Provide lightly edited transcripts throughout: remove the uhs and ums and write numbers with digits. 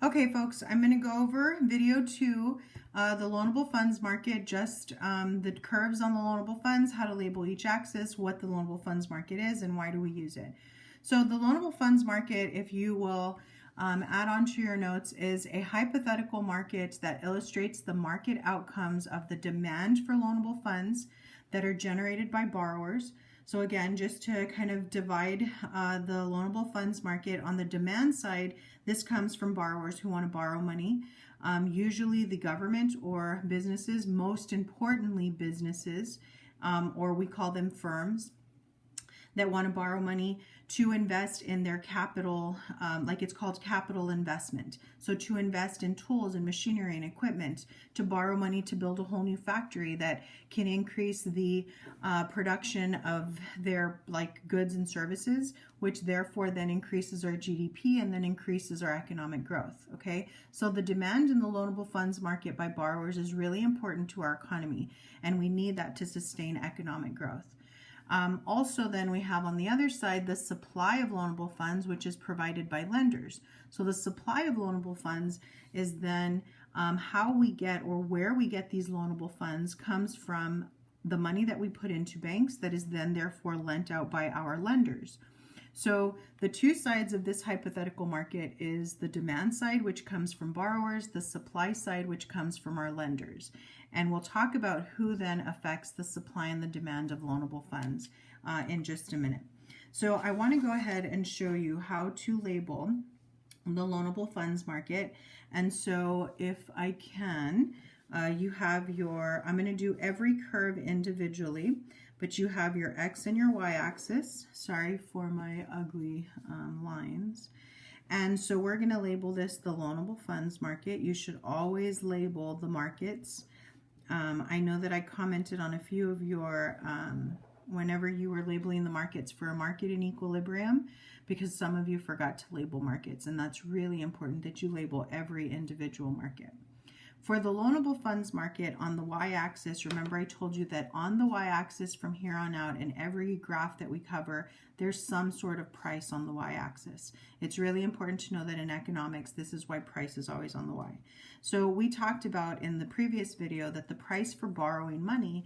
Okay, folks, I'm going to go over video 2, the loanable funds market, just the curves on the loanable funds, how to label each axis, what the loanable funds market is, and why do we use it. So the loanable funds market, if you will add on to your notes, is a hypothetical market that illustrates the market outcomes of the demand for loanable funds that are generated by borrowers. So again, just to kind of divide the loanable funds market, on the demand side, this comes from borrowers who want to borrow money, usually the government or businesses, most importantly businesses, or we call them firms, that want to borrow money to invest in their capital, like it's called capital investment. So to invest in tools and machinery and equipment, to borrow money to build a whole new factory that can increase the production of their goods and services, which therefore then increases our GDP and then increases our economic growth. Okay, so the demand in the loanable funds market by borrowers is really important to our economy, and we need that to sustain economic growth. Also then we have on the other side the supply of loanable funds, which is provided by lenders. So the supply of loanable funds is then how we get, or where we get these loanable funds, comes from the money that we put into banks that is then therefore lent out by our lenders. So the two sides of this hypothetical market is the demand side, which comes from borrowers, the supply side, which comes from our lenders. And we'll talk about who then affects the supply and the demand of loanable funds in just a minute. So I want to go ahead and show you how to label the loanable funds market. And so if I can, you have your, I'm going to do every curve individually, but you have your X and your Y axis. Sorry for my ugly lines. And so we're going to label this the loanable funds market. You should always label the markets. I know that I commented on a few of your, whenever you were labeling the markets for a market in equilibrium, because some of you forgot to label markets, and that's really important that you label every individual market. For the loanable funds market on the y-axis, remember I told you that on the y-axis from here on out, in every graph that we cover, there's some sort of price on the y-axis. It's really important to know that in economics, this is why price is always on the y. So we talked about in the previous video that the price for borrowing money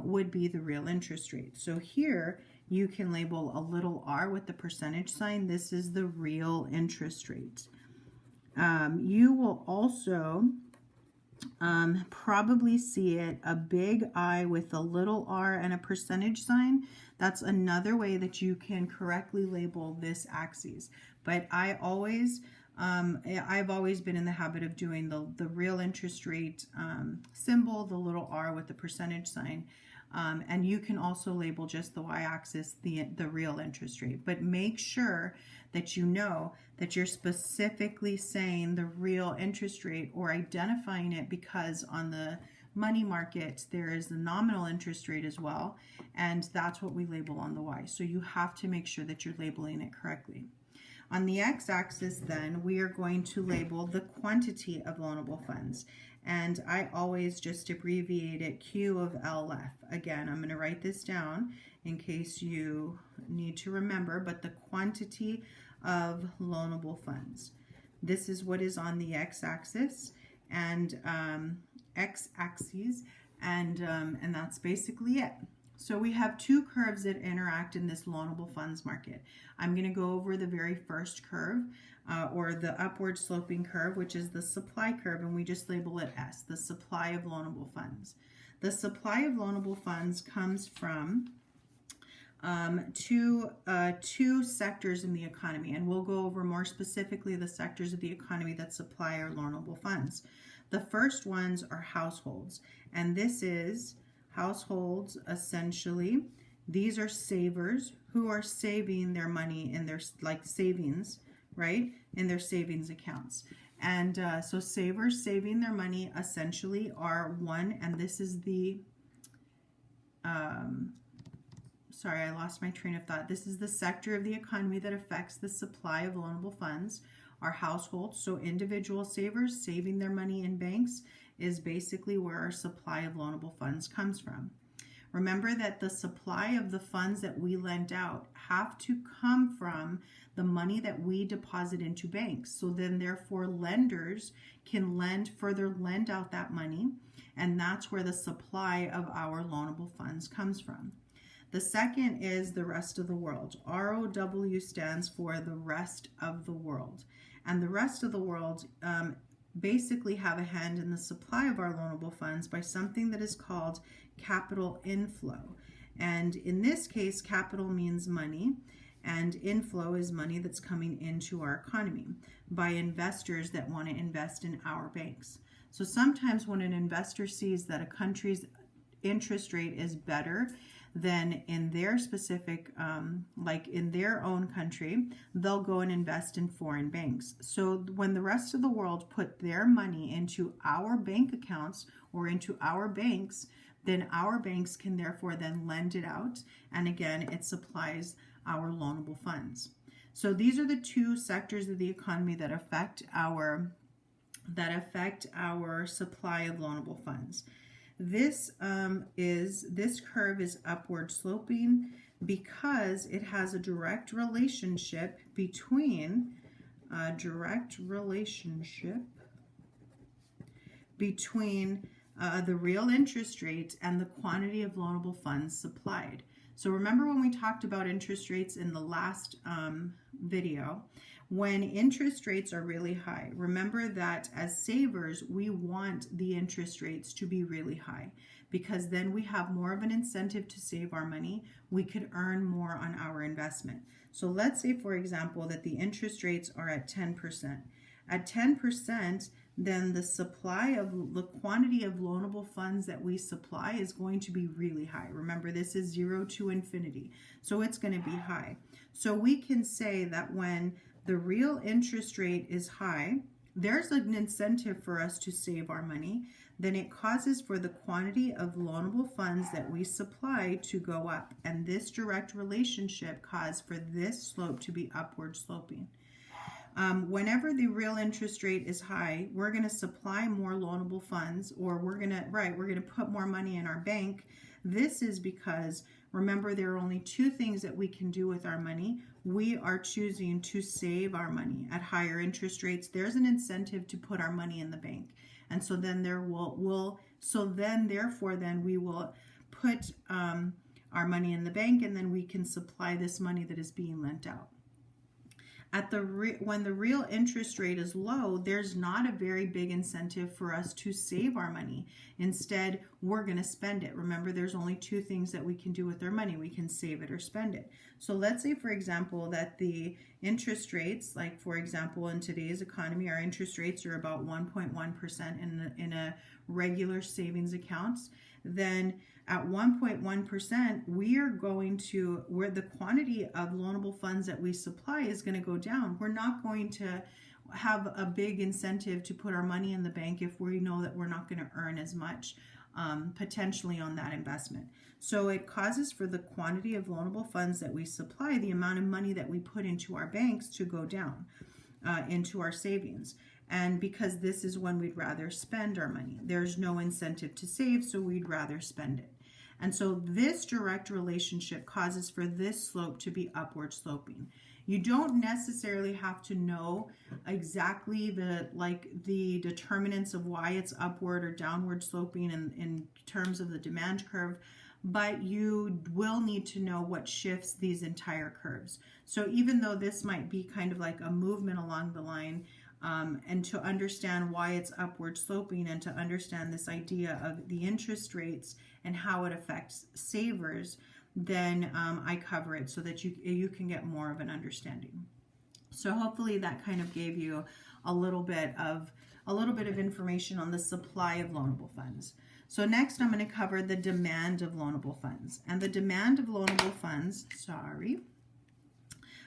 would be the real interest rate. So here you can label a little r with the percentage sign. This is the real interest rate. You will also probably see it a big I with a little r and a percentage sign. That's another way that you can correctly label this axis. But I've always been in the habit of doing the real interest rate symbol, the little r with the percentage sign. And you can also label just the y-axis, the real interest rate. But make sure that you know that you're specifically saying the real interest rate or identifying it, because on the money market there is the nominal interest rate as well, and that's what we label on the y. So you have to make sure that you're labeling it correctly. On the x-axis then, we are going to label the quantity of loanable funds. And I always just abbreviate it Q of LF. Again, I'm going to write this down in case you need to remember, but the quantity of loanable funds. This is what is on the x-axis and x-axis, and that's basically it. So we have two curves that interact in this loanable funds market. I'm going to go over the very first curve, or the upward sloping curve, which is the supply curve, and we just label it S, the supply of loanable funds. The supply of loanable funds comes from two sectors in the economy, and we'll go over more specifically the sectors of the economy that supply our loanable funds. The first ones are households, and this is households essentially. These are savers who are saving their money in their savings, right, in their savings accounts. And so savers saving their money essentially are one, and this is the sorry, I lost my train of thought. This is the sector of the economy that affects the supply of loanable funds, are households. So individual savers saving their money in banks is basically where our supply of loanable funds comes from. Remember that the supply of the funds that we lend out have to come from the money that we deposit into banks. So then therefore lenders can further lend out that money, and that's where the supply of our loanable funds comes from. The second is the rest of the world. ROW stands for the rest of the world. And the rest of the world basically have a hand in the supply of our loanable funds by something that is called capital inflow. And in this case, capital means money, and inflow is money that's coming into our economy by investors that want to invest in our banks. So sometimes when an investor sees that a country's interest rate is better than in their specific, like in their own country, they'll go and invest in foreign banks. So when the rest of the world put their money into our bank accounts or into our banks, then our banks can therefore then lend it out. And again, it supplies our loanable funds. So these are the two sectors of the economy that affect our supply of loanable funds. This curve is upward sloping because it has a direct relationship between the real interest rate and the quantity of loanable funds supplied. So remember when we talked about interest rates in the last video, when interest rates are really high, remember that as savers, we want the interest rates to be really high because then we have more of an incentive to save our money. We could earn more on our investment. So let's say, for example, that the interest rates are at 10%. At 10%, then the quantity of loanable funds that we supply is going to be really high. Remember, this is 0 to infinity, so it's going to be high. So we can say that when the real interest rate is high, there's an incentive for us to save our money. Then it causes for the quantity of loanable funds that we supply to go up. And this direct relationship caused for this slope to be upward sloping. Whenever the real interest rate is high, we're going to supply more loanable funds, or we're going to put more money in our bank. This is because, remember, there are only two things that we can do with our money. We are choosing to save our money at higher interest rates. There's an incentive to put our money in the bank. And so then therefore we will put our money in the bank, and then we can supply this money that is being lent out. When the real interest rate is low, there's not a very big incentive for us to save our money. Instead, we're going to spend it. Remember, there's only two things that we can do with our money. We can save it or spend it. So let's say, for example, that the interest rates, like for example, in today's economy, our interest rates are about 1.1% in a regular savings accounts. Then at 1.1%, where the quantity of loanable funds that we supply is going to go down. We're not going to have a big incentive to put our money in the bank if we know that we're not going to earn as much potentially on that investment. So it causes for the quantity of loanable funds that we supply, the amount of money that we put into our banks, to go down into our savings. And because this is when we'd rather spend our money. There's no incentive to save, so we'd rather spend it. And so this direct relationship causes for this slope to be upward sloping. You don't necessarily have to know exactly the determinants of why it's upward or downward sloping in terms of the demand curve, but you will need to know what shifts these entire curves. So even though this might be kind of like a movement along the line, and to understand why it's upward sloping and to understand this idea of the interest rates and how it affects savers, then I cover it so that you can get more of an understanding. So hopefully that kind of gave you a little bit of information on the supply of loanable funds. So next I'm going to cover the demand of loanable funds. And the demand of loanable funds,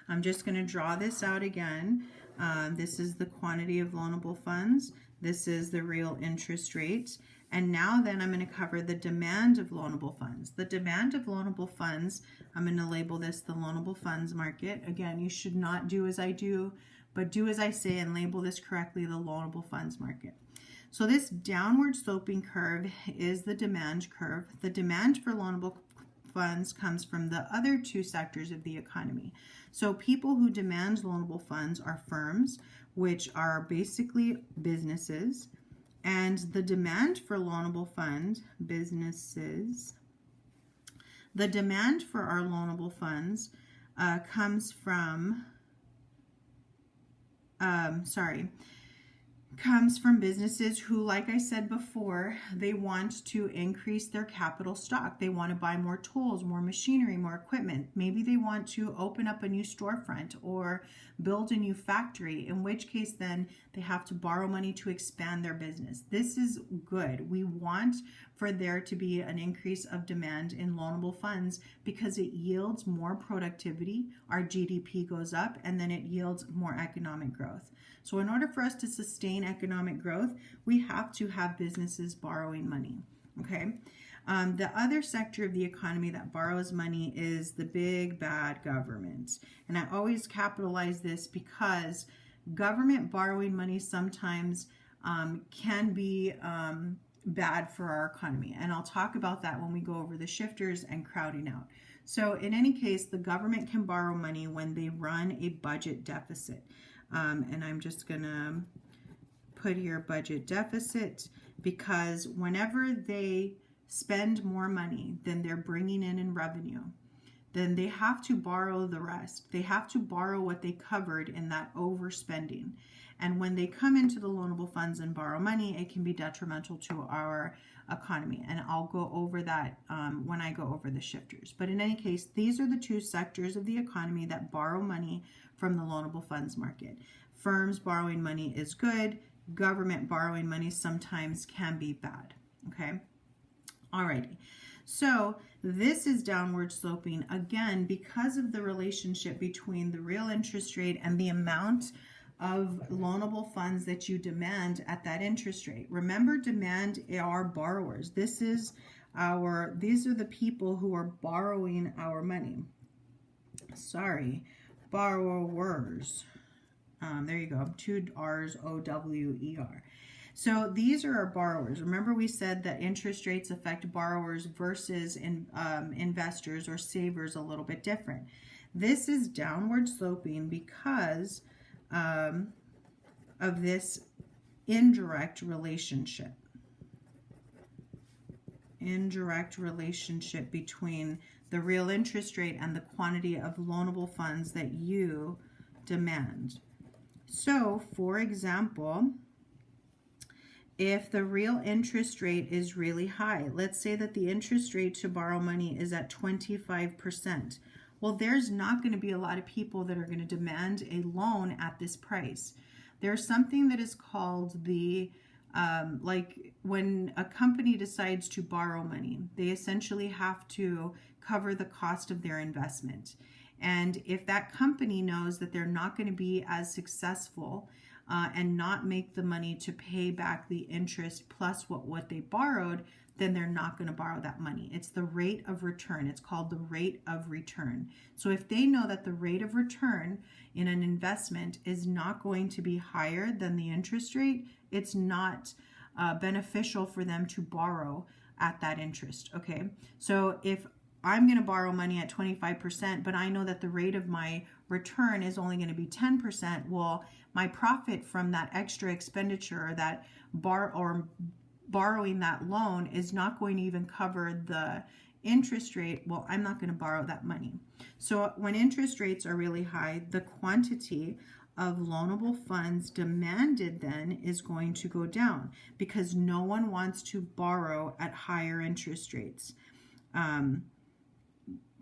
I'm just going to draw this out again. This is the quantity of loanable funds. This is the real interest rate. And now then I'm going to cover the demand of loanable funds. The demand of loanable funds, I'm going to label this the loanable funds market. Again, you should not do as I do, but do as I say and label this correctly, the loanable funds market. So this downward sloping curve is the demand curve. The demand for loanable funds comes from the other two sectors of the economy. So people who demand loanable funds are firms, which are basically businesses, and the demand for loanable fund businesses, the demand for our loanable funds comes from businesses who, like I said before, they want to increase their capital stock. They want to buy more tools, more machinery, more equipment. Maybe they want to open up a new storefront or build a new factory, in which case then they have to borrow money to expand their business. This is good. We want for there to be an increase of demand in loanable funds because it yields more productivity, our GDP goes up, and then it yields more economic growth. So in order for us to sustain economic growth, we have to have businesses borrowing money, okay? The other sector of the economy that borrows money is the big bad government. And I always capitalize this because government borrowing money sometimes can be bad for our economy. And I'll talk about that when we go over the shifters and crowding out. So in any case, the government can borrow money when they run a budget deficit. And I'm just going to put here budget deficit because whenever they spend more money than they're bringing in revenue, then they have to borrow the rest. They have to borrow what they covered in that overspending. And when they come into the loanable funds and borrow money, it can be detrimental to our economy. And I'll go over that when I go over the shifters. But in any case, these are the two sectors of the economy that borrow money from the loanable funds market. Firms borrowing money is good. Government borrowing money sometimes can be bad. Okay? Alrighty. So this is downward sloping again because of the relationship between the real interest rate and the amount of loanable funds that you demand at that interest rate. Remember, demand are borrowers. These are the people who are borrowing our money. Borrowers. There you go. 2 R's, O-W-E-R. So these are our borrowers. Remember we said that interest rates affect borrowers versus investors or savers a little bit different. This is downward sloping because of this indirect relationship. Indirect relationship between the real interest rate and the quantity of loanable funds that you demand. So, for example, if the real interest rate is really high, let's say that the interest rate to borrow money is at 25%. Well, there's not going to be a lot of people that are going to demand a loan at this price. There's something that is called the, like when a company decides to borrow money, they essentially have to cover the cost of their investment. And if that company knows that they're not going to be as successful and not make the money to pay back the interest plus what they borrowed, then they're not going to borrow that money. It's the rate of return. It's called the rate of return. So if they know that the rate of return in an investment is not going to be higher than the interest rate, it's not beneficial for them to borrow at that interest, okay? So if I'm going to borrow money at 25%, but I know that the rate of my return is only going to be 10%, well, my profit from that extra expenditure, that borrowing that loan is not going to even cover the interest rate. Well, I'm not going to borrow that money. So when interest rates are really high, the quantity of loanable funds demanded then is going to go down because no one wants to borrow at higher interest rates.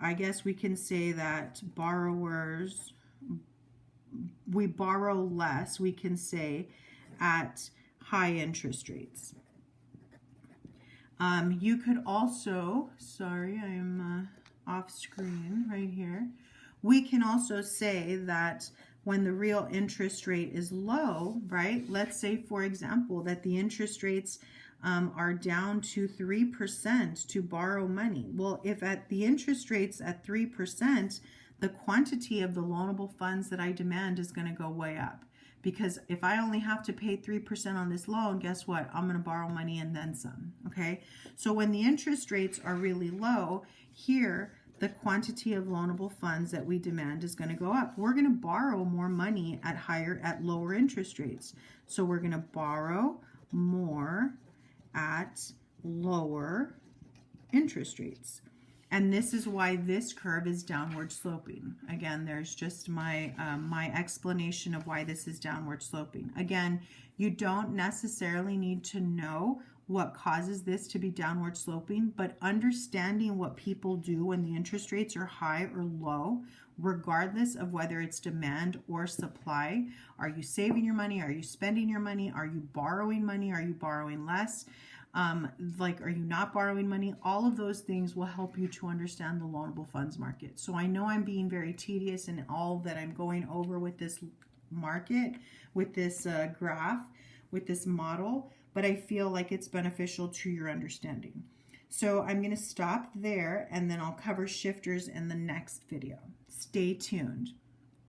I guess we can say that we borrow less, we can say, at high interest rates. You could also, sorry, I'm off screen right here. We can also say that when the real interest rate is low, right? Let's say, for example, that the interest rates are down to 3% to borrow money. Well, if at the interest rates at 3%, the quantity of the loanable funds that I demand is going to go way up because if I only have to pay 3% on this loan, guess what? I'm going to borrow money and then some, okay? So when the interest rates are really low, here, the quantity of loanable funds that we demand is going to go up. We're going to borrow more money at lower interest rates. So we're going to borrow more at lower interest rates. And this is why this curve is downward sloping. Again, there's just my explanation of why this is downward sloping. Again, you don't necessarily need to know what causes this to be downward sloping, but understanding what people do when the interest rates are high or low, regardless of whether it's demand or supply. Are you saving your money? Are you spending your money? Are you borrowing money? Are you borrowing less? Are you not borrowing money? All of those things will help you to understand the loanable funds market. So I know I'm being very tedious in all that I'm going over with this market, with this graph, with this model, but I feel like it's beneficial to your understanding. So I'm going to stop there, and then I'll cover shifters in the next video. Stay tuned.